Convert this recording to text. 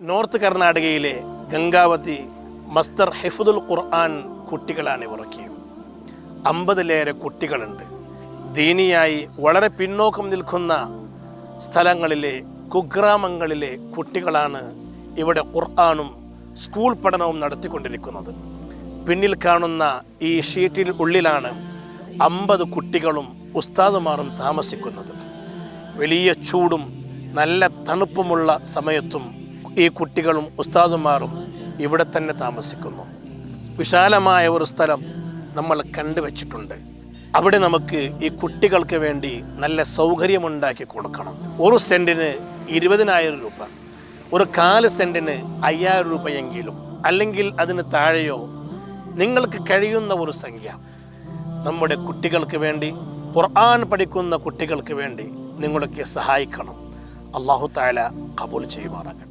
North കർണാടകയിലെ ഗംഗാവതി മസ്തർ ഹിഫ്ദുൽ ഖുർആൻ കുട്ടികളാണ് ഇവരൊക്കെയും. 50-ലേറെ കുട്ടികളുണ്ട്. ദീനിയായി വളരെ പിന്നോക്കം നിൽക്കുന്ന സ്ഥലങ്ങളിലെ കുഗ്രാമങ്ങളിലെ കുട്ടികളാണ് ഇവിടെ ഖുർആനും സ്കൂൾ പഠനവും നടത്തിക്കൊണ്ടിരിക്കുന്നത്. പിന്നിൽ കാണുന്ന ഈ ഷീറ്റിൽ ഉള്ളിലാണ് 50 കുട്ടികളും ഉസ്താദുമാരും താമസിക്കുന്നത്. വലിയ ചൂടും നല്ല തണുപ്പുമുള്ള സമയത്തും ഈ കുട്ടികളും ഉസ്താദുമാരും ഇവിടെ തന്നെ താമസിക്കുന്നു. വിശാലമായ ഒരു സ്ഥലം നമ്മൾ കണ്ടുവച്ചിട്ടുണ്ട്. അവിടെ നമുക്ക് ഈ കുട്ടികൾക്ക് വേണ്ടി നല്ല സൗകര്യമുണ്ടാക്കി കൊടുക്കണം. ഒരു സെൻറ്റിന് 20,000 രൂപ, ഒരു 4 സെൻറ്റിന് 5,000 രൂപയെങ്കിലും, അല്ലെങ്കിൽ അതിന് താഴെയോ നിങ്ങൾക്ക് കഴിയുന്ന ഒരു സംഖ്യ നമ്മുടെ കുട്ടികൾക്ക് വേണ്ടി, ഖുർആൻ പഠിക്കുന്ന കുട്ടികൾക്ക് വേണ്ടി നിങ്ങളൊക്കെ സഹായിക്കണം. അല്ലാഹു തആല ഖബൂൽ ചെയ്യുമാറാകട്ടെ.